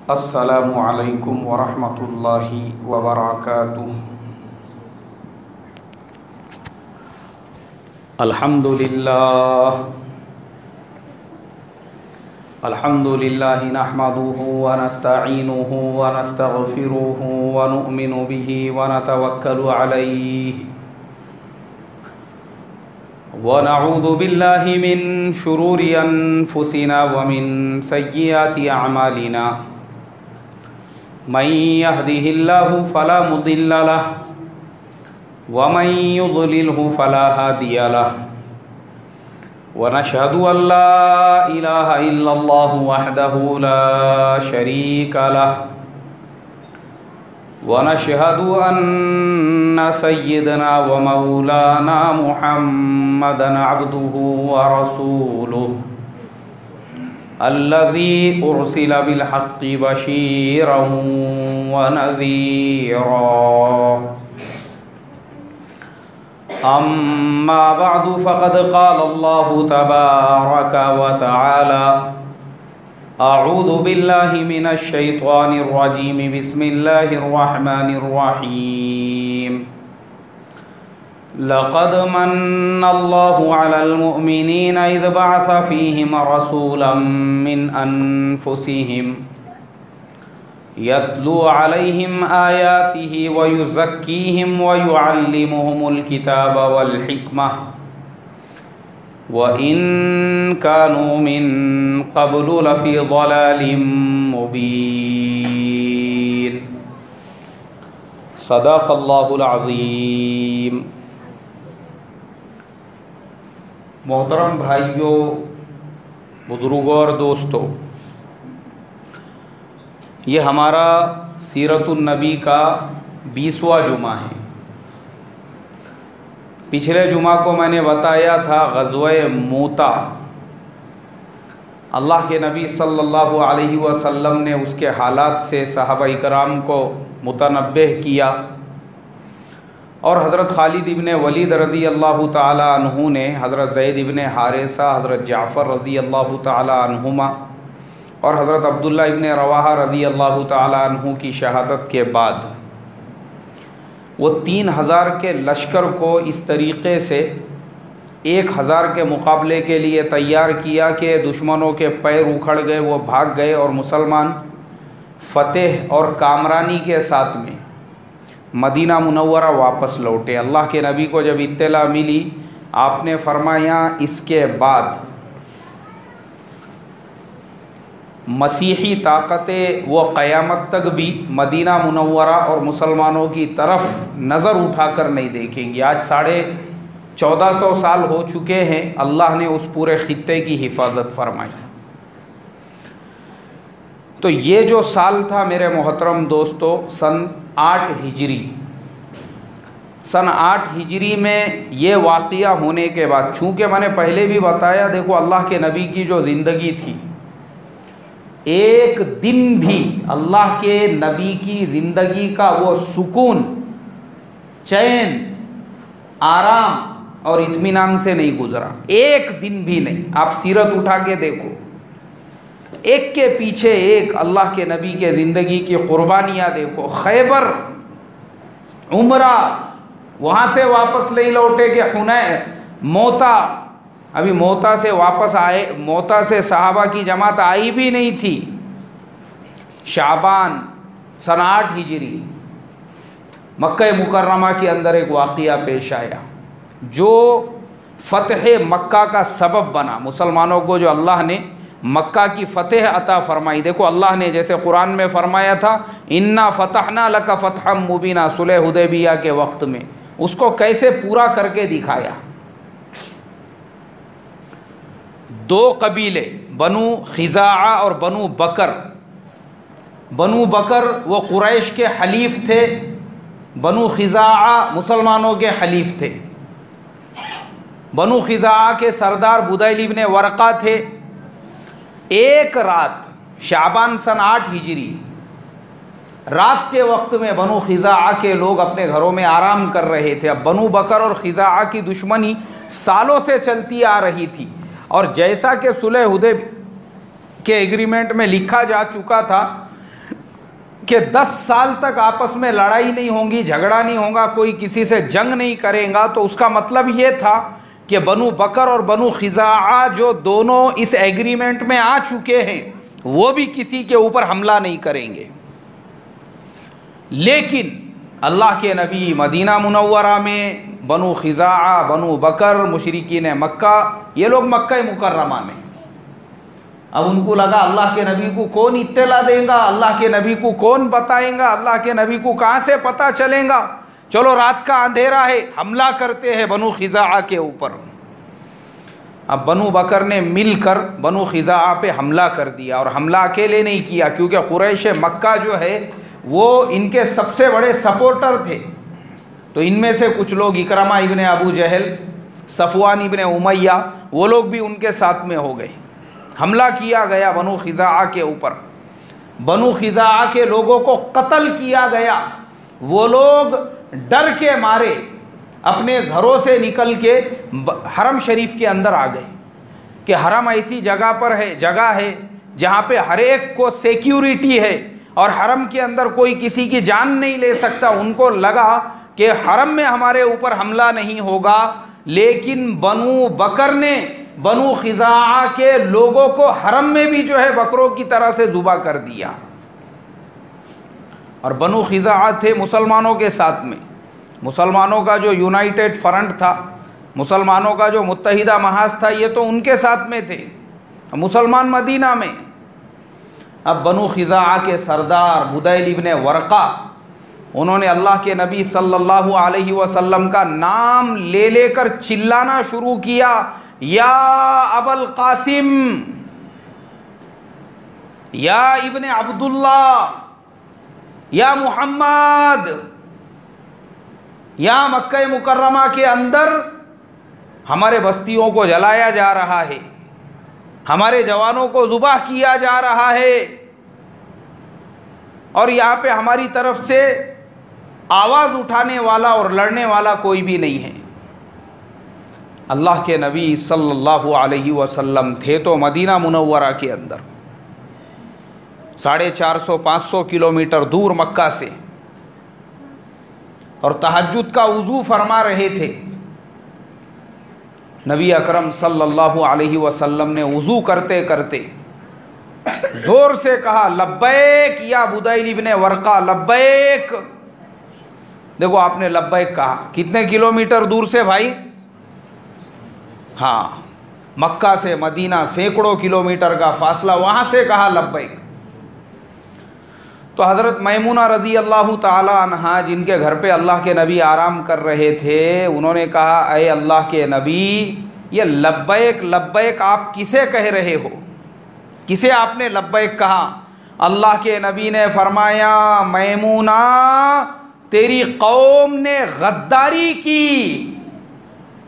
अस्सलामु अलैकुम वरहमतुल्लाहि वबरकातुहू। अल्हम्दुलिल्लाहि नहमदुहु व नस्तईनुहु व नस्तगफिरुहु व नु'मिनु बिही व नतवक्कलु अलैहि व नऊज़ु बिल्लाहि मिन शुरूरि अनफुसिना व मिन सय्यिआति अअमालिना। मन यहदिहिल्लाहु फला मुदिल्ल लहु व मन युद्लिलहु फला हादिय लहु व नशहदु अल्ला इलाहा इल्लल्लाहु वहदहु ला शरीक लहु व नशहदु अन्न सय्यदना व मौलाना मुहम्मदन अब्दुहु व रसूलुहु अल्लज़ी उरसिला बिल हक़्क़ि बशीरन व नज़ीरा। अम्मा बअदु फ़क़द क़ाल अल्लाहु तबारक व तआला अऊज़ु बिल्लाहि मिनश शैतानिर रजीम बिस्मिल्लाहिर रहमानिर रहीम। लक़द मन्नल्लाहु अलल मुअमिनीन इज़ बअस फ़ीहिम रसूलन मिन अनफुसिहिम यत्लू अलैहिम आयातिहि व युज़क्कीहिम व युअल्लिमुहुमुल किताब वल हिकमह व इन कानू मिन क़ब्लु लफ़ी ज़लालिम मुबीन। सदक़ल्लाहुल अज़ीम। मोहतरम भाइयों, बुज़ुर्गों और दोस्तों, ये हमारा सीरतुन नबी का 20वां जुमा है। पिछले जुमा को मैंने बताया था ग़ज़वे मूता, अल्लाह के नबी सल्लल्लाहु अलैहि वसल्लम ने उसके हालात से सहाबा इकराम को मुतनब्बह किया और हज़रत खालिद इब्ने वलीद रज़ी अल्लाहु ताला अन्हु ने हज़रत ज़ैद इब्ने हारिसा, हज़रत जाफ़र रज़ी अल्लाहु ताला अन्हुमा और हज़रत अब्दुल्ला इब्ने रवाहा रज़ी अल्लाहु ताला अन्हु की शहादत के बाद वो 3000 के लश्कर को इस तरीक़े से 1000 के मुकाबले के लिए तैयार किया कि दुश्मनों के पैर उखड़ गए, वो भाग गए और मुसलमान फ़तेह और कामरानी के साथ में मदीना मुनव्वरा वापस लौटे। अल्लाह के नबी को जब इत्तला मिली, आपने फरमाया इसके बाद मसीही ताकतें वो क़यामत तक भी मदीना मुनव्वरा और मुसलमानों की तरफ नज़र उठाकर नहीं देखेंगी। आज 1450 साल हो चुके हैं, अल्लाह ने उस पूरे खित्ते की हिफाजत फरमाई। तो ये जो साल था मेरे मोहतरम दोस्तों, सन 8 हिजरी, सन 8 हिजरी में ये वाक़िया होने के बाद, चूँकि मैंने पहले भी बताया, देखो अल्लाह के नबी की जो ज़िंदगी थी, एक दिन भी अल्लाह के नबी की ज़िंदगी का वो सुकून, चैन, आराम और इत्मीनान से नहीं गुज़रा, एक दिन भी नहीं। आप सीरत उठा के देखो, एक के पीछे एक अल्लाह के नबी के ज़िंदगी की क़ुरबानियाँ देखो। खैबर, उमरा, वहाँ से वापस नहीं लौटे कि हुनैन, मोता, अभी मोता से वापस आए, मोता से सहाबा की जमात आई भी नहीं थी। शाबान सन 8 हिजरी मक्का मुकर्रमा के अंदर एक वाक़िया पेश आया जो फ़तह मक्का का सबब बना। मुसलमानों को जो अल्लाह ने मक्का की फ़तह अता फ़रमाई, देखो अल्लाह ने जैसे कुरान में फ़रमाया था, इन्ना फ़तहना लका फ़तहम मुबीना, सुलह हुदैबिया के वक्त में उसको कैसे पूरा करके दिखाया। 2 कबीले, बनु खिज़ाआ और बनु बकर। बनु बकर वो कुरैश के हलीफ थे, बनु खिज़ाआ मुसलमानों के हलीफ थे। बनु खिज़ाआ के सरदार बुदैल इब्ने वरक़ा थे। एक रात शाबान सन 8 हिजरी रात के वक्त में बनु खिज़ाआ के लोग अपने घरों में आराम कर रहे थे। अब बनु बकर और खिज़ाआ की दुश्मनी सालों से चलती आ रही थी और जैसा कि सुलह हुदैबिया के एग्रीमेंट में लिखा जा चुका था कि 10 साल तक आपस में लड़ाई नहीं होगी, झगड़ा नहीं होगा, कोई किसी से जंग नहीं करेगा, तो उसका मतलब ये था कि बनु बकर और बनु खिज़ाआ जो दोनों इस एग्रीमेंट में आ चुके हैं वो भी किसी के ऊपर हमला नहीं करेंगे। लेकिन अल्लाह के नबी मदीना मुनव्वरा में बनु खिज़ाआ, बनु बकर, मुशरिकीन मक्का, ये लोग मक्का मुकर्रमा में, अब उनको लगा अल्लाह के नबी को कौन इत्तला देगा, अल्लाह के नबी को कौन बताएगा, अल्लाह के नबी को कहाँ से पता चलेगा, चलो रात का अंधेरा है, हमला करते हैं बनु खिज़ाआ के ऊपर। अब बनु बकर ने मिलकर बनु खिज़ाआ पे हमला कर दिया, और हमला अकेले नहीं किया क्योंकि कुरैश मक्का जो है वो इनके सबसे बड़े सपोर्टर थे। तो इनमें से कुछ लोग इकरमा इब्ने अबू जहल, सफ़वान इब्ने उमैया, वो लोग भी उनके साथ में हो गए। हमला किया गया बनु खिज़ाआ के ऊपर, बनु खिज़ाआ के लोगों को कत्ल किया गया। वो लोग डर के मारे अपने घरों से निकल के हरम शरीफ के अंदर आ गए कि हरम ऐसी जगह है जहाँ पे हर एक को सिक्योरिटी है और हरम के अंदर कोई किसी की जान नहीं ले सकता। उनको लगा कि हरम में हमारे ऊपर हमला नहीं होगा, लेकिन बनु बकर ने बनु खिज़ाआ के लोगों को हरम में भी जो है बकरों की तरह से ज़ुबा कर दिया। और बनु खिज़ाआ थे मुसलमानों के साथ में, मुसलमानों का जो यूनाइटेड फ्रंट था, मुसलमानों का जो मुत्तहिदा महाज था, ये तो उनके साथ में थे, मुसलमान मदीना में। अब बनु खिज़ाआ के सरदार बुदैल इब्ने वरक़ा, उन्होंने अल्लाह के नबी सल्लल्लाहु अलैहि वसल्लम का नाम ले लेकर चिल्लाना शुरू किया, या अबुल कासिम, या इब्ने अब्दुल्लाह, या मुहम्मद, या मक्का मुकर्रमा के अंदर हमारे बस्तियों को जलाया जा रहा है, हमारे जवानों को ज़ुबाह किया जा रहा है, और यहाँ पे हमारी तरफ से आवाज़ उठाने वाला और लड़ने वाला कोई भी नहीं है। अल्लाह के नबी सल्लल्लाहु अलैहि वसल्लम थे तो मदीना मुनव्वरा के अंदर 450-500 किलोमीटर दूर मक्का से, और तहज्जुद का वज़ू फरमा रहे थे। नबी अकरम सल्लल्लाहु अलैहि वसल्लम ने वज़ू करते करते ज़ोर से कहा, लब्बैक या बुदैल इब्ने वरक़ा, लब्बैक। देखो आपने लब्बैक कहा, कितने किलोमीटर दूर से भाई? हाँ, मक्का से मदीना सैकड़ों किलोमीटर का फासला, वहाँ से कहा लब्बैक। तो हज़रत मैमूना रज़ी अल्लाह ताला अन्हा, जिनके घर पे अल्लाह के नबी आराम कर रहे थे, उन्होंने कहा, अय अल्लाह के नबी, ये लब्बैक लब्बैक आप किसे कह रहे हो, किसे आपने लब्बैक कहा? अल्लाह के नबी ने फरमाया, मैमूना, तेरी कौम ने गद्दारी की,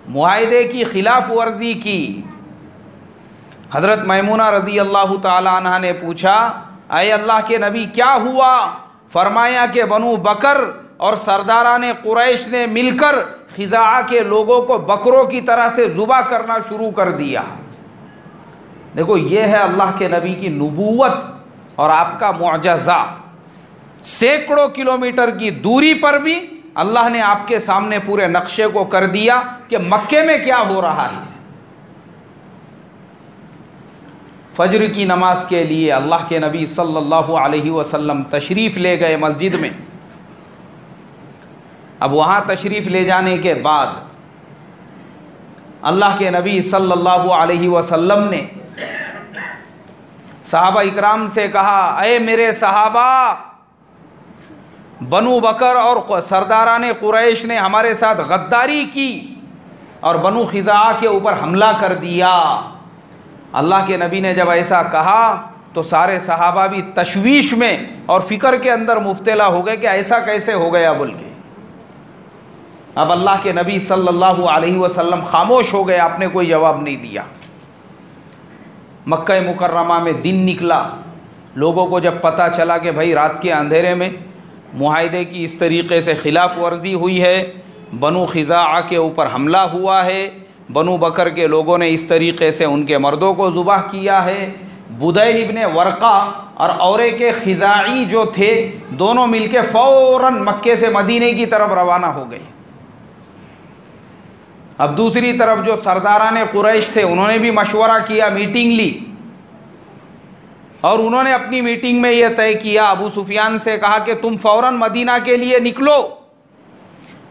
मुआहिदे की खिलाफ वर्जी की। हज़रत मैमूना रज़ी अल्लाह ताला अन्हा ने पूछा, अय अल्लाह के नबी क्या हुआ? फरमाया कि बनु बकर और सरदारान कुरैश ने मिलकर खिज़ाआ के लोगों को बकरों की तरह से ज़ुबा करना शुरू कर दिया। देखो ये है अल्लाह के नबी की नबूवत और आपका मुअज्ज़ा। सैकड़ों किलोमीटर की दूरी पर भी अल्लाह ने आपके सामने पूरे नक्शे को कर दिया कि मक्के में क्या हो रहा है। फजर की नमाज के लिए अल्लाह के नबी सल्लल्लाहु अलैहि वसल्लम तशरीफ़ ले गए मस्जिद में। अब वहाँ तशरीफ़ ले जाने के बाद अल्लाह के नबी सल्लल्लाहु अलैहि वसल्लम ने सहाबा इकराम से कहा, अय मेरे सहाबा, बनु बकर और सरदारान कुरैश ने हमारे साथ गद्दारी की और बनु खिज़ाआ के ऊपर हमला कर दिया। अल्लाह के नबी ने जब ऐसा कहा तो सारे सहाबा भी तशवीश में और फ़िक्र के अंदर मुब्तला हो गए कि ऐसा कैसे हो गया बोल के। अब अल्लाह के नबी सल्लल्लाहु अलैहि वसल्लम खामोश हो गए, आपने कोई जवाब नहीं दिया। मक्का मुकर्रमा में दिन निकला, लोगों को जब पता चला कि भाई रात के अंधेरे में मुआहिदे की इस तरीक़े से ख़िलाफ़ वर्जी हुई है, बनु खिज़ाआ के ऊपर हमला हुआ है, बनु बकर के लोगों ने इस तरीक़े से उनके मर्दों को ज़ुबाह किया है, बुदैल इब्ने वर्का और औरे के खिजाई जो थे, दोनों मिलके फ़ौरन मक्के से मदीने की तरफ रवाना हो गए। अब दूसरी तरफ जो सरदारान कुरैश थे, उन्होंने भी मशवरा किया, मीटिंग ली, और उन्होंने अपनी मीटिंग में यह तय किया, अबू सुफियान से कहा कि तुम फ़ौरन मदीना के लिए निकलो,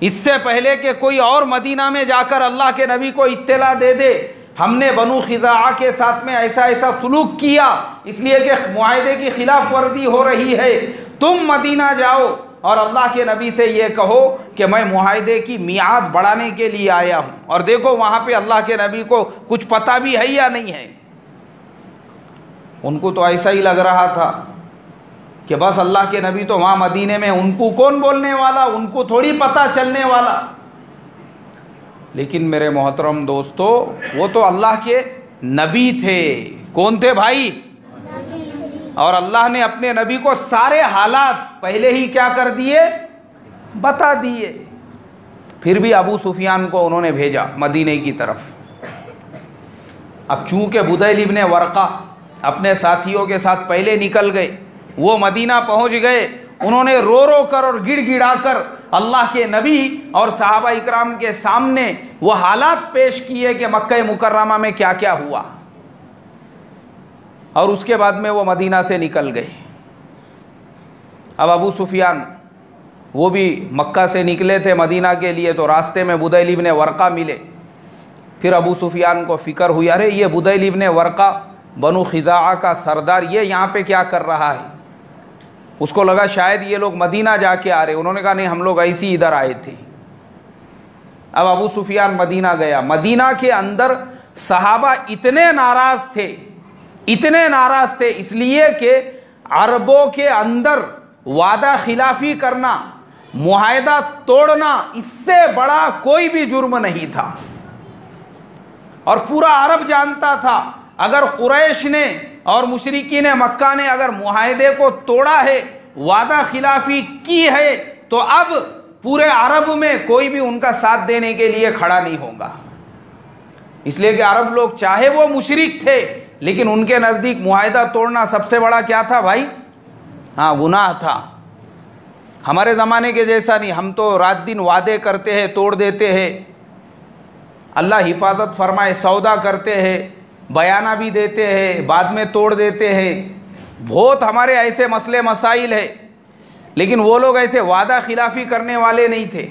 इससे पहले कि कोई और मदीना में जाकर अल्लाह के नबी को इत्तला दे दे, हमने बनु खिज़ाआ के साथ में ऐसा ऐसा सुलूक किया, इसलिए कि मुआहदे की खिलाफ वर्जी हो रही है। तुम मदीना जाओ और अल्लाह के नबी से ये कहो कि मैं मुआहदे की मियाद बढ़ाने के लिए आया हूँ, और देखो वहाँ पे अल्लाह के नबी को कुछ पता भी है या नहीं है। उनको तो ऐसा ही लग रहा था कि बस अल्लाह के नबी तो वहाँ मदीने में, उनको कौन बोलने वाला, उनको थोड़ी पता चलने वाला। लेकिन मेरे मोहतरम दोस्तों, वो तो अल्लाह के नबी थे। कौन थे भाई? और अल्लाह ने अपने नबी को सारे हालात पहले ही क्या कर दिए, बता दिए। फिर भी अबू सुफियान को उन्होंने भेजा मदीने की तरफ। अब चूँकि बुदैल इब्ने वर्का अपने साथियों के साथ पहले निकल गए, वो मदीना पहुंच गए, उन्होंने रो रो कर और गिड़गिड़ा कर अल्लाह के नबी और सहाबा इकराम के सामने वो हालात पेश किए कि मक्का मुकर्रमा में क्या क्या हुआ, और उसके बाद में वो मदीना से निकल गए। अब अबू सुफियान वो भी मक्का से निकले थे मदीना के लिए, तो रास्ते में बुदैल इब्ने वर्का मिले। फिर अबू सुफियान को फ़िक्र हुई, अरे ये बुदैल इब्ने वर्का बनु खिज़ाआ का सरदार, ये यहाँ पे क्या कर रहा है। उसको लगा शायद ये लोग मदीना जाके आ रहे। उन्होंने कहा नहीं, हम लोग ऐसी इधर आए थे। अब अबू सुफियान मदीना गया। मदीना के अंदर सहाबा इतने नाराज़ थे, इतने नाराज़ थे, इसलिए कि अरबों के अंदर वादा खिलाफी करना, मुआहदा तोड़ना, इससे बड़ा कोई भी जुर्म नहीं था। और पूरा अरब जानता था, अगर कुरैश ने और मुशरिकीन मक्का ने अगर मुआहदे को तोड़ा है, वादा खिलाफी की है, तो अब पूरे अरब में कोई भी उनका साथ देने के लिए खड़ा नहीं होगा। इसलिए कि अरब लोग चाहे वो मुशरिक थे, लेकिन उनके नज़दीक मुआहदा तोड़ना सबसे बड़ा क्या था भाई? हाँ, गुनाह था। हमारे ज़माने के जैसा नहीं, हम तो रात दिन वादे करते हैं, तोड़ देते हैं, अल्लाह हिफाजत फरमाए, सौदा करते हैं, बयाना भी देते हैं, बाद में तोड़ देते हैं। बहुत हमारे ऐसे मसले मसाइल है, लेकिन वो लोग ऐसे वादा खिलाफी करने वाले नहीं थे।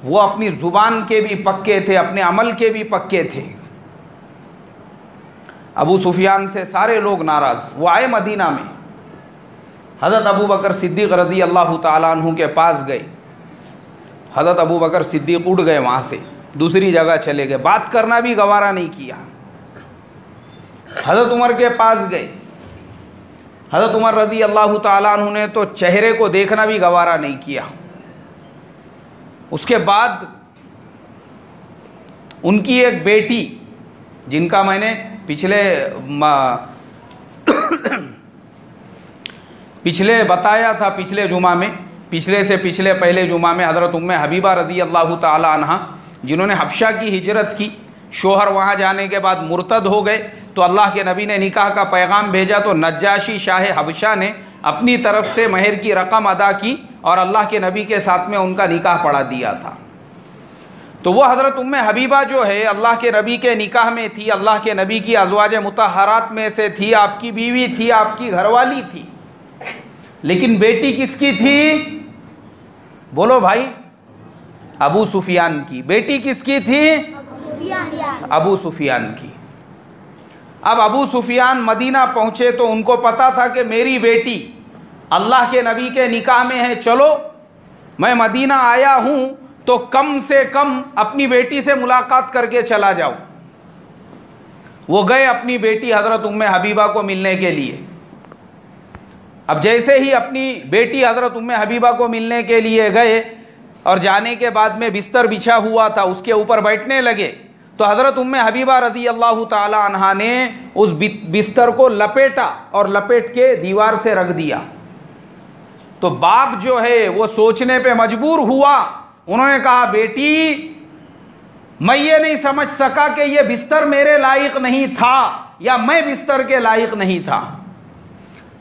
वो अपनी ज़ुबान के भी पक्के थे, अपने अमल के भी पक्के थे। अबू सुफियान से सारे लोग नाराज़। वो आए मदीना में, हज़रत अबू बकर सिद्दीक़ रज़ी अल्लाह ताला अन्हु के पास गए। हज़रत अबू बकर सिद्दीक़ उठ गए, वहाँ से दूसरी जगह चले गए, बात करना भी गवारा नहीं किया। हज़रत उमर के पास गए। हज़रत उमर रज़ी अल्लाह ताला अन्हु ने तो चेहरे को देखना भी गवारा नहीं किया। उसके बाद उनकी एक बेटी, जिनका मैंने पिछले बताया था, पिछले जुमा में, पिछले से पिछले पहले जुमा में, हज़रत उम्मे हबीबा रज़ी अल्लाह ताला अन्हा, जिन्होंने हबशा की हिजरत की, शोहर वहाँ जाने के बाद मुर्तद हो गए, तो अल्लाह के नबी ने निकाह का पैगाम भेजा, तो नज्जाशी शाह हबशा ने अपनी तरफ से महर की रकम अदा की और अल्लाह के नबी के साथ में उनका निकाह पढ़ा दिया था। तो वो हज़रत उम्मे हबीबा जो है अल्लाह के नबी के निकाह में थी, अल्लाह के नबी की अज़वाज मुतहरात में से थी, आपकी बीवी थी, आपकी घरवाली थी। लेकिन बेटी किसकी थी? बोलो भाई, अबू सुफियान की। बेटी किसकी थी? अबू सुफियान की। अब अबू सुफियान मदीना पहुँचे तो उनको पता था कि मेरी बेटी अल्लाह के नबी के निकाह में है, चलो मैं मदीना आया हूँ तो कम से कम अपनी बेटी से मुलाकात करके चला जाऊँ। वो गए अपनी बेटी हज़रत उम्मे हबीबा को मिलने के लिए। अब जैसे ही अपनी बेटी हज़रत उम्मे हबीबा को मिलने के लिए गए और जाने के बाद में बिस्तर बिछा हुआ था, उसके ऊपर बैठने लगे, तो हज़रत उम्मे हबीबा रज़ी अल्लाह ताला अन्हा ने उस बिस्तर को लपेटा और लपेट के दीवार से रख दिया। तो बाप जो है वो सोचने पे मजबूर हुआ। उन्होंने कहा, बेटी मैं ये नहीं समझ सका कि ये बिस्तर मेरे लायक नहीं था, या मैं बिस्तर के लायक नहीं था।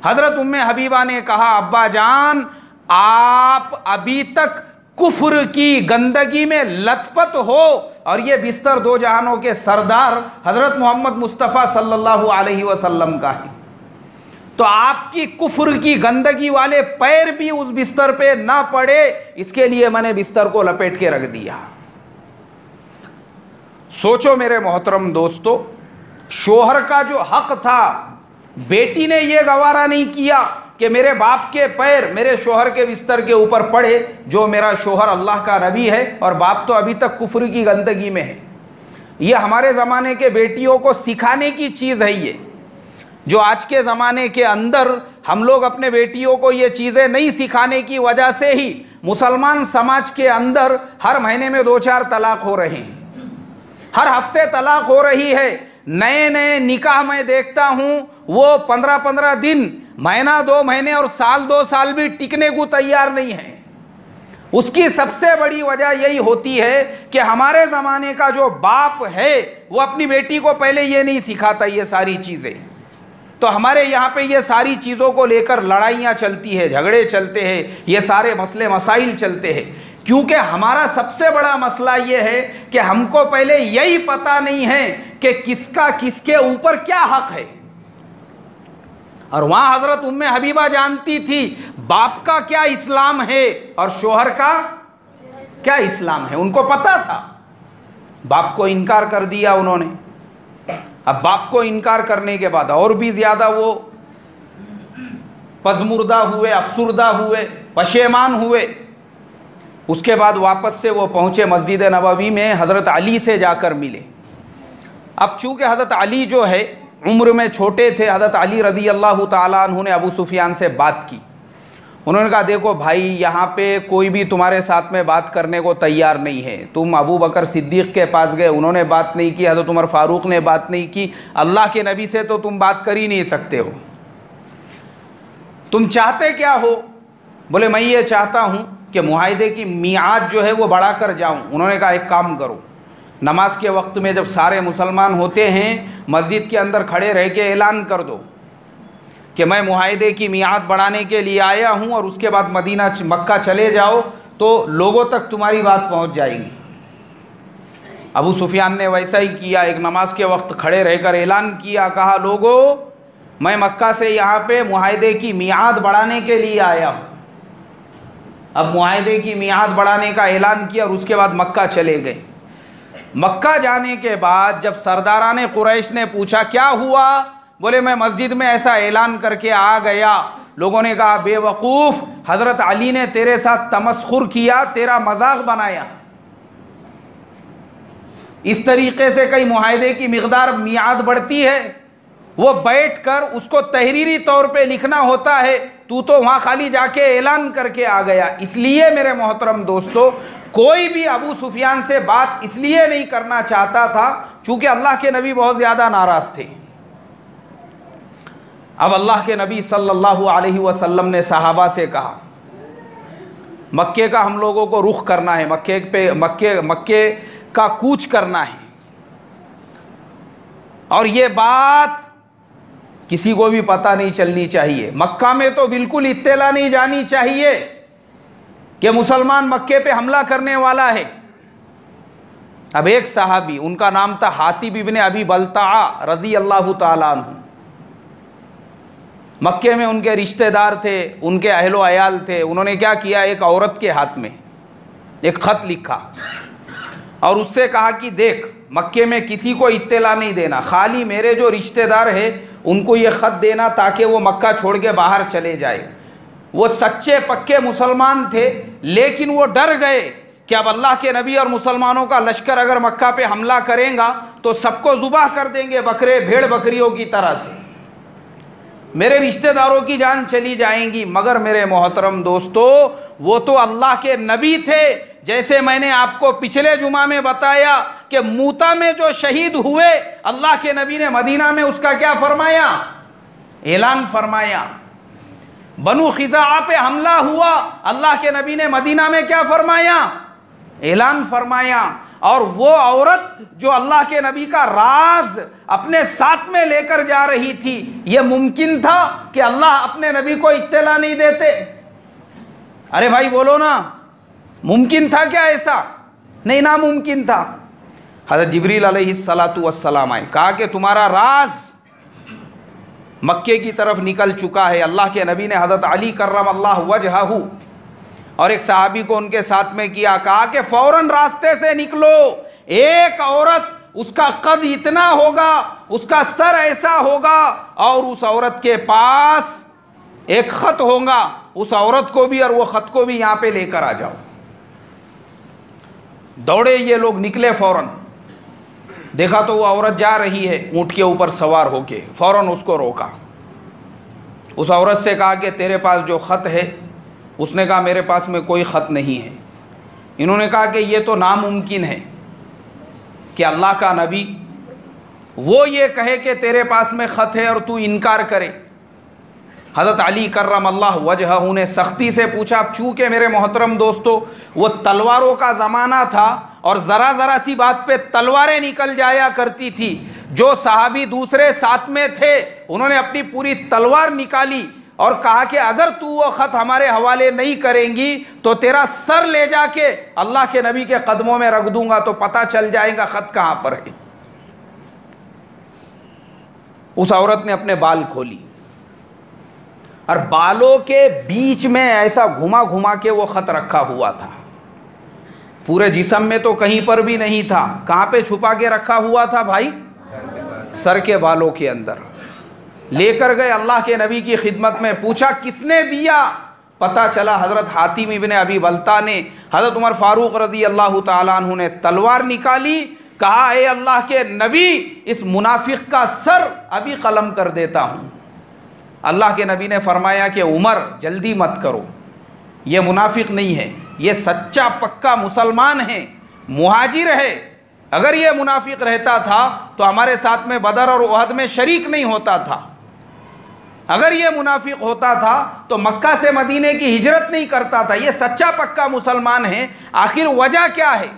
हज़रत उम्मे हबीबा ने कहा, अब्बा जान आप अभी तक कुफ्र की गंदगी में लथपथ हो और ये बिस्तर दो जहानों के सरदार हज़रत मोहम्मद मुस्तफ़ा सल्लल्लाहु अलैहि वसल्लम का है, तो आपकी कुफ्र की गंदगी वाले पैर भी उस बिस्तर पे ना पड़े, इसके लिए मैंने बिस्तर को लपेट के रख दिया। सोचो मेरे मोहतरम दोस्तों, शोहर का जो हक था, बेटी ने यह गवारा नहीं किया कि मेरे बाप के पैर मेरे शोहर के बिस्तर के ऊपर पड़े, जो मेरा शोहर अल्लाह का नबी है और बाप तो अभी तक कुफ्र की गंदगी में है। ये हमारे ज़माने के बेटियों को सिखाने की चीज़ है। ये जो आज के ज़माने के अंदर हम लोग अपने बेटियों को ये चीज़ें नहीं सिखाने की वजह से ही मुसलमान समाज के अंदर हर महीने में 2-4 तलाक हो रहे हैं, हर हफ्ते तलाक हो रही है। नए नए निकाह मैं देखता हूँ वो 15-15 दिन, महीना 2 महीने और साल 2 साल भी टिकने को तैयार नहीं है। उसकी सबसे बड़ी वजह यही होती है कि हमारे ज़माने का जो बाप है वो अपनी बेटी को पहले ये नहीं सिखाता ये सारी चीज़ें। तो हमारे यहाँ पे ये सारी चीज़ों को लेकर लड़ाइयाँ चलती है, झगड़े चलते हैं, ये सारे मसले मसाइल चलते हैं, क्योंकि हमारा सबसे बड़ा मसला ये है कि हमको पहले यही पता नहीं है कि किसका किसके ऊपर क्या हक है। और वहाँ हज़रत उम्मे हबीबा जानती थी बाप का क्या इस्लाम है और शोहर का क्या इस्लाम है, उनको पता था। बाप को इनकार कर दिया उन्होंने। अब बाप को इनकार करने के बाद और भी ज़्यादा वो पज़मुर्दा हुए, अफसुर्दा हुए, पशेमान हुए। उसके बाद वापस से वो पहुँचे मस्जिद नबवी में, हज़रत अली से जाकर मिले। अब चूँकि हज़रत अली जो है उम्र में छोटे थे, हज़रत अली रज़ी अल्लाह ताला अन्हु ने अबू सुफियान से बात की। उन्होंने कहा देखो भाई, यहाँ पे कोई भी तुम्हारे साथ में बात करने को तैयार नहीं है। तुम अबू बकर सिद्दीक़ के पास गए, उन्होंने बात नहीं की, हज़रत उमर फ़ारूक ने बात नहीं की, अल्लाह के नबी से तो तुम बात कर ही नहीं सकते हो। तुम चाहते क्या हो? बोले मैं ये चाहता हूँ कि मुआहिदे की मियाद जो है वो बढ़ा कर जाऊँ। उन्होंने कहा एक काम करो, नमाज के वक्त में जब सारे मुसलमान होते हैं मस्जिद के अंदर खड़े रह के ऐलान कर दो कि मैं मुआहिदे की मियाद बढ़ाने के लिए आया हूँ, और उसके बाद मदीना मक्का चले जाओ तो लोगों तक तुम्हारी बात पहुँच जाएगी। अबू सुफियान ने वैसा ही किया, एक नमाज के वक्त खड़े रहकर ऐलान किया, कहा लोगों मैं मक्का से यहाँ पे मुआहिदे की मियाद बढ़ाने के लिए आया हूँ। अब मुआहिदे की मियाद बढ़ाने का ऐलान किया और उसके बाद मक्का चले गए। मक्का जाने के बाद जब सरदाराने कुरैश ने पूछा क्या हुआ, बोले मैं मस्जिद में ऐसा ऐलान करके आ गया। लोगों ने कहा बेवकूफ़, हज़रत अली ने तेरे साथ तमस्खुर किया, तेरा मजाक बनाया। इस तरीक़े से कई मुआहिदे की मिक़दार मियाद बढ़ती है, वो बैठकर उसको तहरीरी तौर पे लिखना होता है, तू तो वहाँ खाली जाके ऐलान करके आ गया। इसलिए मेरे मोहतरम दोस्तों, कोई भी अबू सुफियान से बात इसलिए नहीं करना चाहता था चूँकि अल्लाह के नबी बहुत ज़्यादा नाराज़ थे। अब अल्लाह के नबी सल्लल्लाहु अलैहि वसल्लम ने सहाबा से कहा मक्के का हम लोगों को रुख करना है, मक्के का कूच करना है, और ये बात किसी को भी पता नहीं चलनी चाहिए। मक्का में तो बिल्कुल इत्तेला नहीं जानी चाहिए कि मुसलमान मक्के पे हमला करने वाला है। अब एक सहाबी, उनका नाम था हातिब इब्ने अबी बलताआ रज़ी अल्लाह ताला अन्हु, मक्के में उनके रिश्तेदार थे, उनके अहलो अयाल थे। उन्होंने क्या किया, एक औरत के हाथ में एक ख़त लिखा और उससे कहा कि देख मक्के में किसी को इत्तेला नहीं देना, खाली मेरे जो रिश्तेदार है उनको ये ख़त देना ताकि वो मक्का छोड़ के बाहर चले जाए। वो सच्चे पक्के मुसलमान थे, लेकिन वो डर गए कि अब अल्लाह के नबी और मुसलमानों का लश्कर अगर मक्का पे हमला करेगा तो सबको ज़ुबाह कर देंगे बकरे भेड़ बकरियों की तरह से, मेरे रिश्तेदारों की जान चली जाएंगी। मगर मेरे मोहतरम दोस्तों, वो तो अल्लाह के नबी थे। जैसे मैंने आपको पिछले जुमा में बताया कि मूता में जो शहीद हुए, अल्लाह के नबी ने मदीना में उसका क्या फरमाया, ऐलान फरमाया। बनु खिज़ाअ पे हमला हुआ, अल्लाह के नबी ने मदीना में क्या फरमाया, ऐलान फरमाया। और वो औरत जो अल्लाह के नबी का राज अपने साथ में लेकर जा रही थी, ये मुमकिन था कि अल्लाह अपने नबी को इत्तला नहीं देते? अरे भाई बोलो ना, मुमकिन था क्या ऐसा? नहीं, नामुमकिन था। हज़रत जिब्रील अलैहिस्सलातु वस्सलाम आए, कहा कि तुम्हारा राज मक्के की तरफ निकल चुका है। अल्लाह के नबी ने हज़रत अली कर्रमल्लाहु वजहहू और एक सहाबी को उनके साथ में किया, कहा कि फ़ौरन रास्ते से निकलो। एक औरत, उसका कद इतना होगा, उसका सर ऐसा होगा, और उस औरत के पास एक ख़त होगा, उस औरत को भी और वो ख़त को भी यहाँ पे लेकर आ जाओ। दौड़े ये लोग, निकले फ़ौरन। देखा तो वो औरत जा रही है ऊँट के ऊपर सवार होके, फ़ौरन उसको रोका। उस औरत से कहा कि तेरे पास जो ख़त है? उसने कहा मेरे पास में कोई ख़त नहीं है। इन्होंने कहा कि ये तो नामुमकिन है कि अल्लाह का नबी वो ये कहे कि तेरे पास में ख़त है और तू इनकार करे। हज़रत अली कर्रमल्लाहु वजहहू ने सख्ती से पूछा। चूँकि मेरे मोहतरम दोस्तों, वो तलवारों का ज़माना था और ज़रा ज़रा सी बात पे तलवारें निकल जाया करती थी। जो सहाबी दूसरे साथ में थे, उन्होंने अपनी पूरी तलवार निकाली और कहा कि अगर तू वो ख़त हमारे हवाले नहीं करेंगी तो तेरा सर ले जाके अल्लाह के नबी के कदमों में रख दूंगा, तो पता चल जाएगा ख़त कहाँ पर है। उस औरत ने अपने बाल खोली और बालों के बीच में ऐसा घुमा घुमा के वो ख़त रखा हुआ था। पूरे जिस्म में तो कहीं पर भी नहीं था। कहाँ पे छुपा के रखा हुआ था भाई? सर के बालों के अंदर। लेकर गए अल्लाह के नबी की खिदमत में, पूछा किसने दिया? पता चला हज़रत हातिम इब्न अबी बल्ता ने। हज़रत उमर फ़ारूक रज़ी अल्लाह ताला अन्हु ने तलवार निकाली, कहा ए अल्लाह के नबी, इस मुनाफिक का सर अभी कलम कर देता हूँ। अल्लाह के नबी ने फरमाया कि उमर जल्दी मत करो, ये मुनाफिक नहीं है, ये सच्चा पक्का मुसलमान है, मुहाजिर है। अगर ये मुनाफिक रहता था तो हमारे साथ में बदर और उहद में शरीक नहीं होता था। अगर ये मुनाफिक होता था तो मक्का से मदीने की हिजरत नहीं करता था। ये सच्चा पक्का मुसलमान है, आखिर वजह क्या है?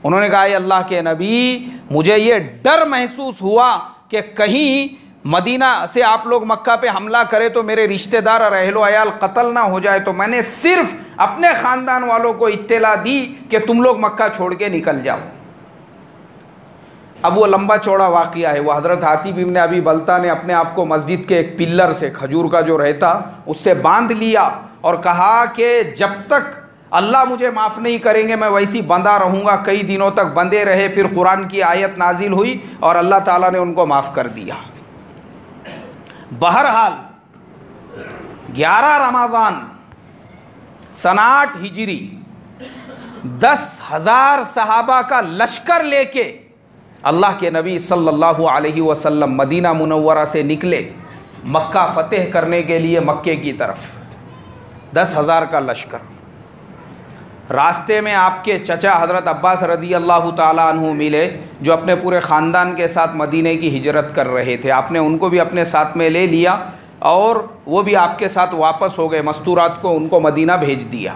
उन्होंने कहा अल्लाह के नबी, मुझे ये डर महसूस हुआ कि कहीं मदीना से आप लोग मक्का पे हमला करें तो मेरे रिश्तेदार और अहलो अयाल कत्ल ना हो जाए, तो मैंने सिर्फ अपने ख़ानदान वालों को इत्तला दी कि तुम लोग मक्का छोड़ के निकल जाओ। अब वो लंबा चौड़ा वाक़िया है। वो हज़रत हातिब इब्न अबी बल्ता ने अपने आप को मस्जिद के एक पिल्लर से, खजूर का जो रहता, उससे बांध लिया और कहा कि जब तक अल्लाह मुझे माफ़ नहीं करेंगे मैं वैसी बंधा रहूँगा। कई दिनों तक बंधे रहे। फिर कुरान की आयत नाजिल हुई और अल्लाह ताला ने उनको माफ़ कर दिया। बहरहाल 11 रमज़ान सन 8 हिजरी 10,000 सहाबा का लश्कर लेके अल्लाह के नबी सल्लल्लाहु अलैहि वसल्लम मदीना मुनव्वरा से निकले मक्का फ़तेह करने के लिए मक्के की तरफ। 10,000 का लश्कर। रास्ते में आपके चचा हज़रत अब्बास रज़ी अल्लाह ताला अन्हु मिले, जो अपने पूरे ख़ानदान के साथ मदीने की हिजरत कर रहे थे। आपने उनको भी अपने साथ में ले लिया और वो भी आपके साथ वापस हो गए। मस्तूरात को उनको मदीना भेज दिया।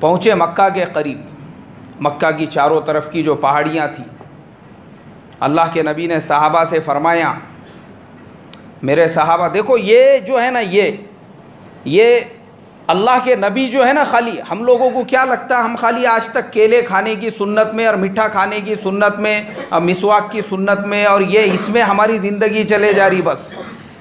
पहुँचे मक्का के करीब। मक्का की चारों तरफ की जो पहाड़ियाँ थी, अल्लाह के नबी ने सहाबा से फ़रमाया, मेरे सहाबा देखो, ये जो है ना, ये अल्लाह के नबी जो है ना, खाली हम लोगों को क्या लगता है, हम खाली आज तक केले खाने की सुन्नत में और मीठा खाने की सुन्नत में, मिसवाक की सुन्नत में, और ये इसमें हमारी ज़िंदगी चले जा रही। बस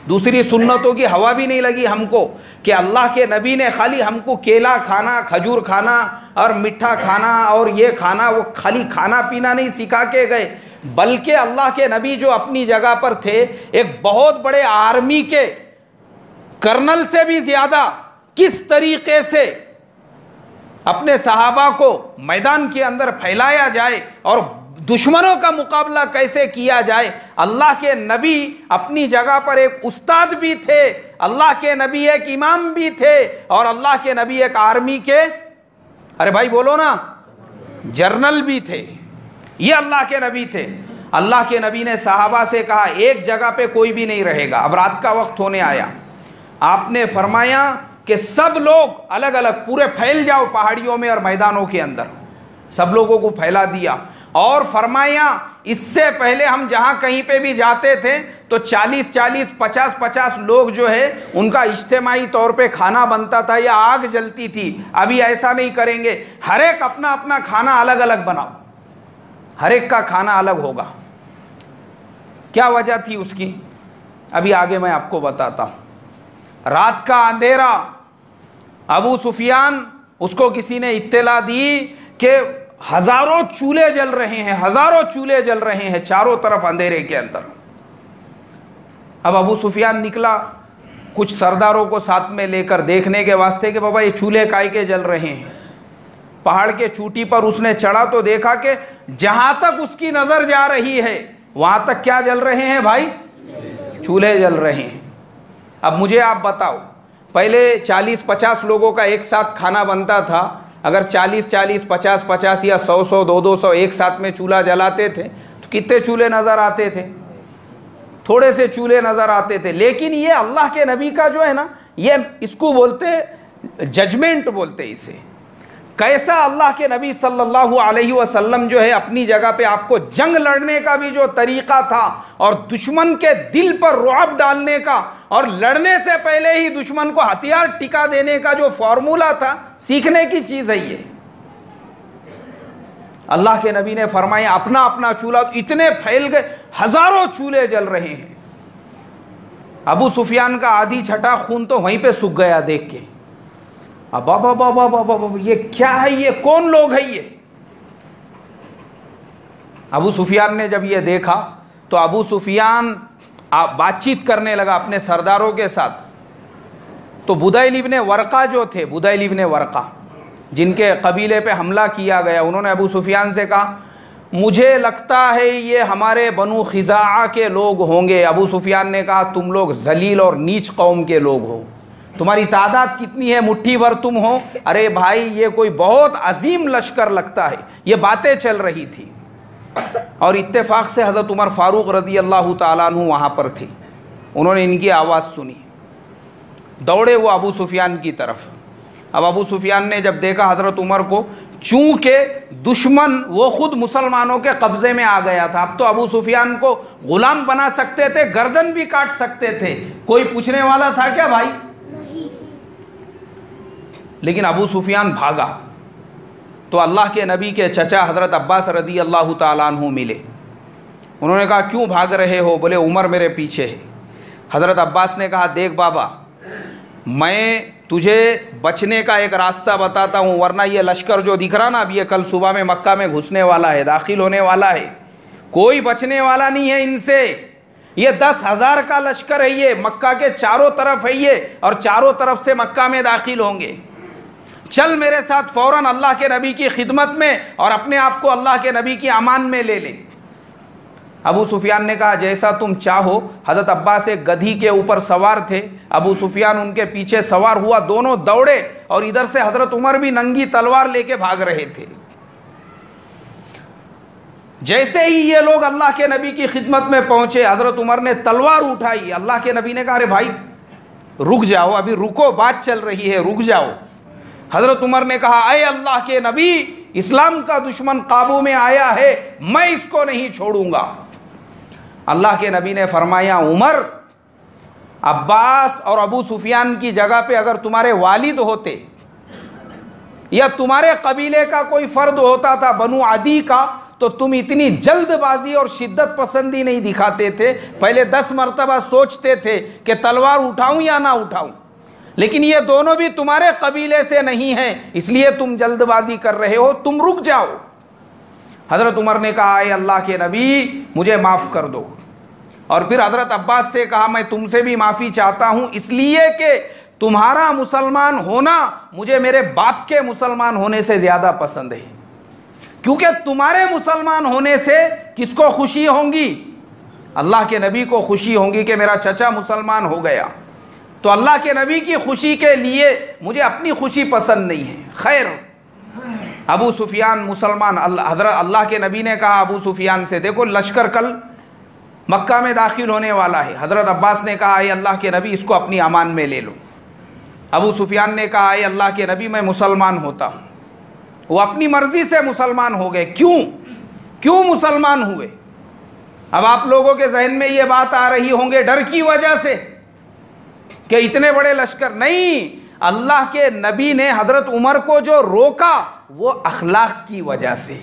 दूसरी सुन्नतों की हवा भी नहीं लगी हमको कि अल्लाह के नबी ने खाली हमको केला खाना, खजूर खाना और मीठा खाना और ये खाना, वो खाली खाना पीना नहीं सिखा के गए, बल्कि अल्लाह के नबी जो अपनी जगह पर थे, एक बहुत बड़े आर्मी के कर्नल से भी ज़्यादा किस तरीके से अपने सहाबा को मैदान के अंदर फैलाया जाए और दुश्मनों का मुकाबला कैसे किया जाए। अल्लाह के नबी अपनी जगह पर एक उस्ताद भी थे, अल्लाह के नबी एक इमाम भी थे, और अल्लाह के नबी एक आर्मी के, अरे भाई बोलो ना, जर्नल भी थे। ये अल्लाह के नबी थे। अल्लाह के नबी ने सहाबा से कहा एक जगह पे कोई भी नहीं रहेगा। अब रात का वक्त होने आया। आपने फरमाया कि सब लोग अलग अलग पूरे फैल जाओ पहाड़ियों में और मैदानों के अंदर। सब लोगों को फैला दिया और फरमाया इससे पहले हम जहाँ कहीं पे भी जाते थे तो 40-40, 50-50 लोग जो है उनका इज्तिमाई तौर पे खाना बनता था या आग जलती थी। अभी ऐसा नहीं करेंगे, हर एक अपना अपना खाना अलग अलग बनाओ, हर एक का खाना अलग होगा। क्या वजह थी उसकी, अभी आगे मैं आपको बताता हूँ। रात का अंधेरा, अबू सुफियान, उसको किसी ने इत्तला दी कि हजारों चूल्हे जल रहे हैं, हजारों चूल्हे जल रहे हैं चारों तरफ अंधेरे के अंदर। अब अबू सुफियान निकला कुछ सरदारों को साथ में लेकर देखने के वास्ते कि बाबा ये चूल्हे काहे के जल रहे हैं। पहाड़ के चोटी पर उसने चढ़ा तो देखा कि जहां तक उसकी नजर जा रही है वहां तक क्या जल रहे हैं भाई, चूल्हे जल रहे हैं। अब मुझे आप बताओ, पहले 40-50 लोगों का एक साथ खाना बनता था, अगर 40-40, 50-50 या 100-100, 200-200 एक साथ में चूल्हा जलाते थे तो कितने चूल्हे नज़र आते थे, थोड़े से चूल्हे नज़र आते थे। लेकिन ये अल्लाह के नबी का जो है ना, ये इसको बोलते जजमेंट बोलते इसे। कैसा अल्लाह के नबी सल्लल्लाहु अलैहि वसल्लम जो है अपनी जगह पे आपको जंग लड़ने का भी जो तरीक़ा था और दुश्मन के दिल पर रुआब डालने का और लड़ने से पहले ही दुश्मन को हथियार टिका देने का जो फॉर्मूला था, सीखने की चीज़ है ये। अल्लाह के नबी ने फरमाया अपना अपना चूल्हा, इतने फैल गए, हजारों चूल्हे जल रहे हैं। अबू सुफियान का आधी छटा खून तो वहीं पे सूख गया देख के। अब बाबा ये क्या है, ये कौन लोग है ये। अबू सुफियान ने जब ये देखा तो अबू सुफियान बातचीत करने लगा अपने सरदारों के साथ। तो बुदैल इब्ने वरका जो थे, बुदैल इब्ने वरका जिनके कबीले पे हमला किया गया, उन्होंने अबू सुफियान से कहा मुझे लगता है ये हमारे बनु खिज़ाआ के लोग होंगे। अबू सुफियान ने कहा तुम लोग जलील और नीच कौम के लोग हो, तुम्हारी तादाद कितनी है, मुट्ठी भर तुम हो। अरे भाई ये कोई बहुत अजीम लश्कर लगता है। ये बातें चल रही थी और इत्तेफाक से हज़रत उमर फ़ारूक रज़ी अल्लाह ताला अन्हु वहाँ पर थे। उन्होंने इनकी आवाज़ सुनी, दौड़े वो अबू सुफियान की तरफ। अब अबू सुफियान ने जब देखा हज़रत उमर को, चूँकि दुश्मन वो खुद मुसलमानों के कब्ज़े में आ गया था, अब तो अबू सुफियान को ग़ुलाम बना सकते थे, गर्दन भी काट सकते थे, कोई पूछने वाला था क्या भाई? लेकिन अबू सुफियान भागा तो अल्लाह के नबी के चचा हज़रत अब्बास रज़ी अल्लाह ताला अन्हु मिले। उन्होंने कहा क्यों भाग रहे हो? बोले उमर मेरे पीछे है। हज़रत अब्बास ने कहा देख बाबा, मैं तुझे बचने का एक रास्ता बताता हूँ, वरना ये लश्कर जो दिख रहा ना, अब ये कल सुबह में मक्का में घुसने वाला है, दाखिल होने वाला है, कोई बचने वाला नहीं है इनसे। ये 10,000 का लश्कर है, ये मक्का के चारों तरफ है ये, और चारों तरफ से मक्का में दाखिल होंगे। चल मेरे साथ फ़ौरन अल्लाह के नबी की खिदमत में और अपने आप को अल्लाह के नबी की अमान में ले ले। अबू सुफियान ने कहा जैसा तुम चाहो। हज़रत अब्बास एक गधी के ऊपर सवार थे, अबू सुफियान उनके पीछे सवार हुआ, दोनों दौड़े और इधर से हज़रत उमर भी नंगी तलवार लेके भाग रहे थे। जैसे ही ये लोग अल्लाह के नबी की खिदमत में पहुंचे, हज़रत उमर ने तलवार उठाई। अल्लाह के नबी ने कहा अरे भाई रुक जाओ, अभी रुको, बात चल रही है, रुक जाओ। हज़रत उमर ने कहा अय अल्लाह के नबी, इस्लाम का दुश्मन काबू में आया है, मैं इसको नहीं छोड़ूंगा। अल्लाह के नबी ने फरमाया उमर, अब्बास और अबू सुफियान की जगह पे अगर तुम्हारे वालिद होते या तुम्हारे कबीले का कोई फ़र्द होता था बनु अदी का, तो तुम इतनी जल्दबाजी और शिद्दत पसंदी नहीं दिखाते थे, पहले 10 मरतबा सोचते थे कि तलवार उठाऊं या ना उठाऊं। लेकिन ये दोनों भी तुम्हारे कबीले से नहीं हैं, इसलिए तुम जल्दबाजी कर रहे हो, तुम रुक जाओ। हज़रत उमर ने कहा अय अल्लाह के नबी मुझे माफ़ कर दो। और फिर हज़रत अब्बास से कहा मैं तुमसे भी माफ़ी चाहता हूँ, इसलिए कि तुम्हारा मुसलमान होना मुझे मेरे बाप के मुसलमान होने से ज़्यादा पसंद है, क्योंकि तुम्हारे मुसलमान होने से किसको खुशी होंगी? अल्लाह के नबी को खुशी होंगी कि मेरा चचा मुसलमान हो गया। तो अल्लाह के नबी की खुशी के लिए मुझे अपनी खुशी पसंद नहीं है। खैर, अबू सुफियान मुसलमान, अल्लाह के नबी ने कहा अबू सुफियान से देखो लश्कर कल मक्का में दाखिल होने वाला है। हज़रत अब्बास ने कहा अय अल्लाह के नबी इसको अपनी अमान में ले लो। अबू सुफियान ने कहा अय अल्लाह के नबी मैं मुसलमान होता हूँ। वो अपनी मर्जी से मुसलमान हो गए। क्यों मुसलमान हुए? अब आप लोगों के जहन में ये बात आ रही होंगे डर की वजह से कि इतने बड़े लश्कर। नहीं, अल्लाह के नबी ने हजरत उमर को जो रोका वो अखलाक की वजह से।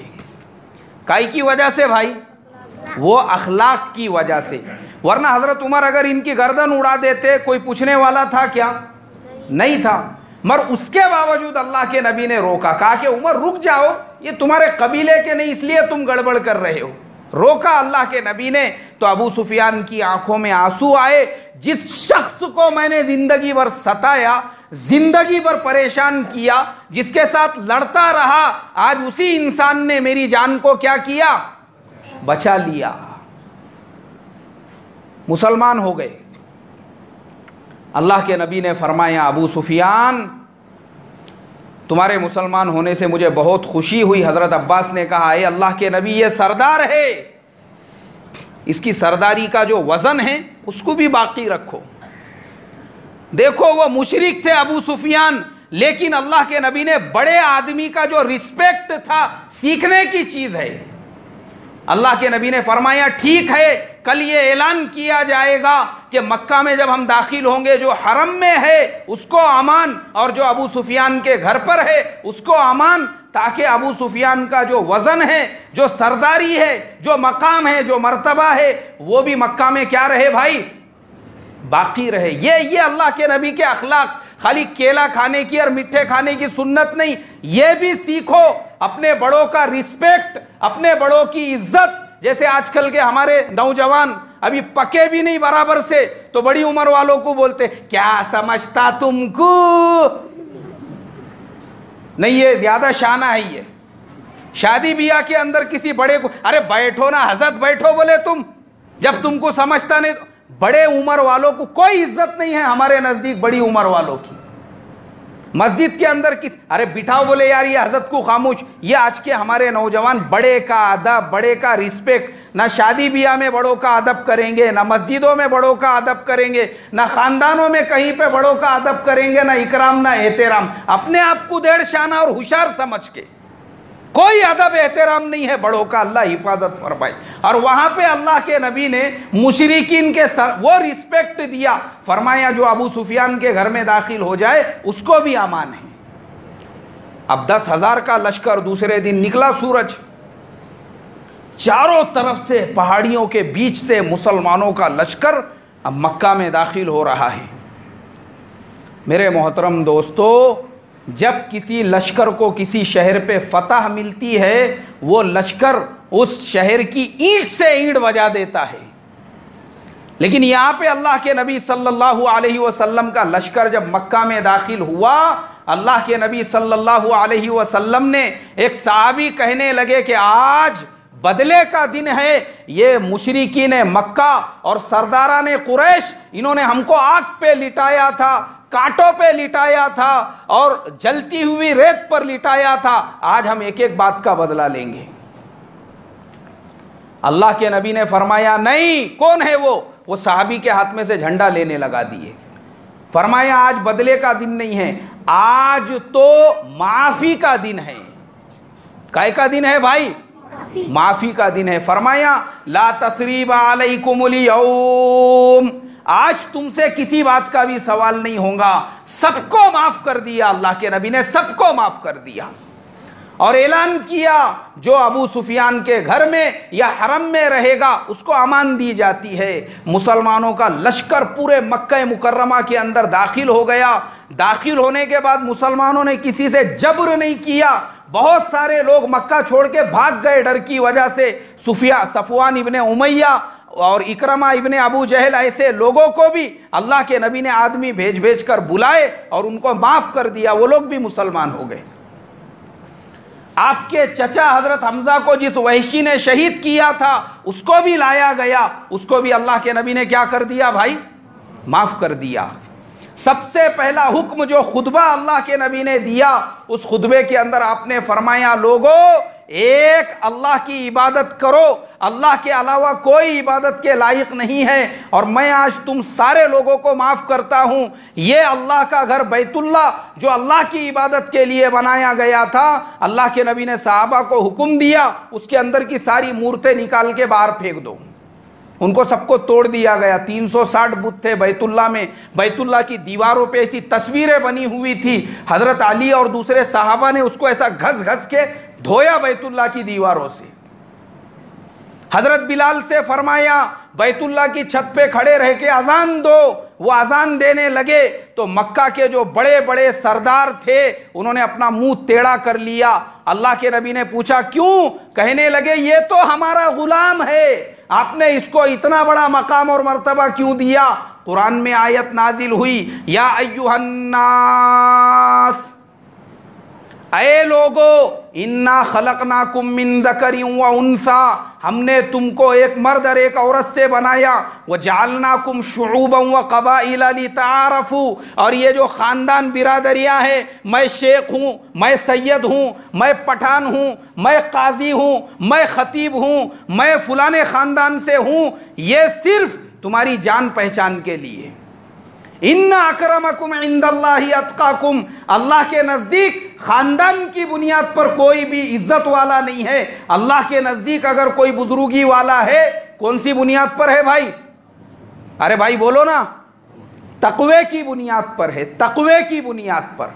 काई की वजह से भाई? वो अखलाक की वजह से। वरना हजरत उमर अगर इनकी गर्दन उड़ा देते कोई पूछने वाला था क्या? नहीं था। मगर उसके बावजूद अल्लाह के नबी ने रोका, कहा कि उमर रुक जाओ, ये तुम्हारे कबीले के नहीं इसलिए तुम गड़बड़ कर रहे हो। रोका अल्लाह के नबी ने। तो अबू सुफियान की आंखों में आंसू आए। जिस शख्स को मैंने जिंदगी भर सताया, जिंदगी भर परेशान किया, जिसके साथ लड़ता रहा, आज उसी इंसान ने मेरी जान को क्या किया? बचा लिया। मुसलमान हो गए। अल्लाह के नबी ने फरमाया, अबू सुफियान तुम्हारे मुसलमान होने से मुझे बहुत खुशी हुई। हज़रत अब्बास ने कहा, ए अल्लाह के नबी, ये सरदार है, इसकी सरदारी का जो वज़न है उसको भी बाकी रखो। देखो वो मुशरिक थे अबू सुफियान, लेकिन अल्लाह के नबी ने बड़े आदमी का जो रिस्पेक्ट था, सीखने की चीज़ है। अल्लाह के नबी ने फरमाया, ठीक है, कल ये ऐलान किया जाएगा कि मक्का में जब हम दाखिल होंगे, जो हरम में है उसको अमान, और जो अबू सुफियान के घर पर है उसको अमान, ताकि अबू सुफियान का जो वज़न है, जो सरदारी है, जो मकाम है, जो मर्तबा है, वो भी मक्का में क्या रहे भाई? बाकी रहे। ये अल्लाह के नबी के अखलाक। खाली केला खाने की और मिठे खाने की सुन्नत नहीं, ये भी सीखो, अपने बड़ों का रिस्पेक्ट, अपने बड़ों की इज्जत। जैसे आजकल के हमारे नौजवान अभी पके भी नहीं बराबर से, तो बड़ी उम्र वालों को बोलते, क्या समझता तुमको? नहीं, ये ज्यादा शाना है। ये शादी ब्याह के अंदर किसी बड़े को, अरे बैठो ना हजरत, बैठो बोले तुम, जब तुमको समझता नहीं। बड़े उम्र वालों को कोई इज्जत नहीं है हमारे नजदीक, बड़ी उम्र वालों की। मस्जिद के अंदर किस, अरे बिठाओ बोले यार ये हजरत को खामोश। ये आज के हमारे नौजवान बड़े का अदब, बड़े का रिस्पेक्ट, ना शादी ब्याह में बड़ों का अदब करेंगे, ना मस्जिदों में बड़ों का अदब करेंगे, ना खानदानों में कहीं पे बड़ों का अदब करेंगे, ना इकराम ना एहतराम। अपने आप को डेढ़ शाना और होशियार समझ के, कोई अदब एहतराम नहीं है बड़ों का। अल्लाह हिफाजत फरमाए। और वहां पे अल्लाह के नबी ने मुशरिकीन के वो रिस्पेक्ट दिया। फरमाया जो अबू सुफियान के घर में दाखिल हो जाए उसको भी अमान है। अब 10,000 का लश्कर दूसरे दिन निकला सूरज, चारों तरफ से पहाड़ियों के बीच से मुसलमानों का लश्कर अब मक्का में दाखिल हो रहा है। मेरे मोहतरम दोस्तों, जब किसी लश्कर को किसी शहर पे फतह मिलती है, वो लश्कर उस शहर की ईंट से ईंट बजा देता है। लेकिन यहाँ पे अल्लाह के नबी सल्लल्लाहु अलैहि वसल्लम का लश्कर जब मक्का में दाखिल हुआ, अल्लाह के नबी सल्लल्लाहु अलैहि वसल्लम ने, एक सहाबी कहने लगे कि आज बदले का दिन है। ये मुशरिकीन मक्का और सरदाराने कुरैश, इन्होंने हमको आग पे लिटाया था, कांटों पे लिटाया था और जलती हुई रेत पर लिटाया था। आज हम एक एक बात का बदला लेंगे। अल्लाह के नबी ने फरमाया, नहीं, कौन है वो सहाबी के हाथ में से झंडा लेने लगा दिए। फरमाया, आज बदले का दिन नहीं है, आज तो माफी का दिन है। काय का दिन है भाई? माफी का दिन है। फरमाया, ला तसरीबा अलैकुमुल यौम, आज तुमसे किसी बात का भी सवाल नहीं होगा। सबको माफ कर दिया अल्लाह के नबी ने, सबको माफ कर दिया। और ऐलान किया जो अबू सुफियान के घर में या हरम में रहेगा उसको अमान दी जाती है। मुसलमानों का लश्कर पूरे मक्का मुकर्रमा के अंदर दाखिल हो गया। दाखिल होने के बाद मुसलमानों ने किसी से जबर नहीं किया। बहुत सारे लोग मक्का छोड़ के भाग गए डर की वजह से। सफवान इब्ने उमैया और इकरमा इब्ने अबू जहल, ऐसे लोगों को भी अल्लाह के नबी ने आदमी भेज भेज कर बुलाए और उनको माफ कर दिया। वो लोग भी मुसलमान हो गए। आपके चचा हजरत हमजा को जिस वहशी ने शहीद किया था उसको भी लाया गया, उसको भी अल्लाह के नबी ने क्या कर दिया भाई? माफ कर दिया। सबसे पहला हुक्म जो खुतबा अल्लाह के नबी ने दिया, उस खुतबे के अंदर आपने फरमाया, लोगों एक अल्लाह की इबादत करो, अल्लाह के अलावा कोई इबादत के लायक नहीं है, और मैं आज तुम सारे लोगों को माफ़ करता हूँ। ये अल्लाह का घर बैतुल्ला जो अल्लाह की इबादत के लिए बनाया गया था, अल्लाह के नबी ने सहाबा को हुक्म दिया उसके अंदर की सारी मूर्तें निकाल के बाहर फेंक दो। उनको सबको तोड़ दिया गया। 360 बुत थे बैतुल्ला में। बैतुल्ला की दीवारों पे ऐसी तस्वीरें बनी हुई थी, हज़रत अली और दूसरे सहाबा ने उसको ऐसा घस घस के धोया बैतुल्ला की दीवारों से। हज़रत बिलाल से फरमाया बैतुल्ला की छत पे खड़े रह के अजान दो। वो अजान देने लगे तो मक्का के जो बड़े बड़े सरदार थे उन्होंने अपना मुंह टेढ़ा कर लिया। अल्लाह के नबी ने पूछा क्यों? कहने लगे ये तो हमारा गुलाम है, आपने इसको इतना बड़ा मकाम और मर्तबा क्यों दिया? कुरान में आयत नाजिल हुई, या अय्युहन्नास, ऐ लोगो, इन्ना खलकनाकुम मिन ज़करिन व उन्सा, हमने तुमको एक मर्द और एक औरत से बनाया। व जअलनाकुम शुऊबन व क़बाइला लिताअरफू, और ये जो ख़ानदान बिरादरियाँ हैं, मैं शेख हूँ, मैं सैयद हूँ, मैं पठान हूँ, मैं काजी हूँ, मैं ख़तीब हूँ, मैं फलाने ख़ानदान से हूँ, ये सिर्फ तुम्हारी जान पहचान के लिए। इन्ना अकरमकुम इंदल्लाहि अत्काकुम, अल्लाह के नज़दीक ख़ानदान की बुनियाद पर कोई भी इज्जत वाला नहीं है। अल्लाह के नज़दीक अगर कोई बुजुर्गी वाला है, कौन सी बुनियाद पर है भाई? अरे भाई बोलो ना, तक़वे की बुनियाद पर है, तक़वे की बुनियाद पर।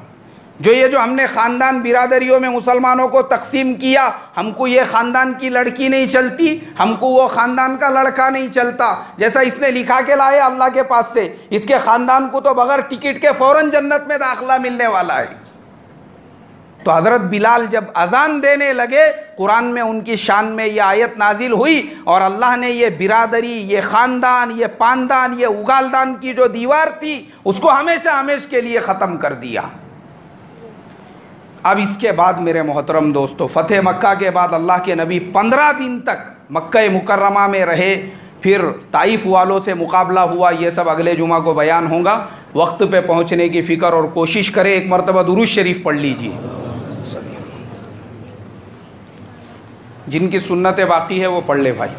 जो ये जो हमने ख़ानदान बिरादरियों में मुसलमानों को तकसीम किया, हमको ये ख़ानदान की लड़की नहीं चलती, हमको वो ख़ानदान का लड़का नहीं चलता, जैसा इसने लिखा के लाया अल्लाह के पास से, इसके ख़ानदान को तो बग़ैर टिकट के फ़ौरन जन्नत में दाखिला मिलने वाला है। तो हज़रत बिलाल जब अजान देने लगे, कुरान में उनकी शान में ये आयत नाजिल हुई और अल्लाह ने ये बिरादरी, ये ख़ानदान, ये पानदान, ये उगालदान की जो दीवार थी उसको हमेशा हमेशा के लिए ख़त्म कर दिया। अब इसके बाद मेरे मोहतरम दोस्तों, फ़तेह मक्का के बाद अल्लाह के नबी 15 दिन तक मक्का मुकर्रमा में रहे। फिर ताइफ वालों से मुकाबला हुआ, ये सब अगले जुमा को बयान होगा। वक्त पे पहुँचने की फ़िक्र और कोशिश करें। एक मरतबा दुरूद शरीफ पढ़ लीजिए। जिनकी सुन्नतें बाकी है वो पढ़ ले भाई।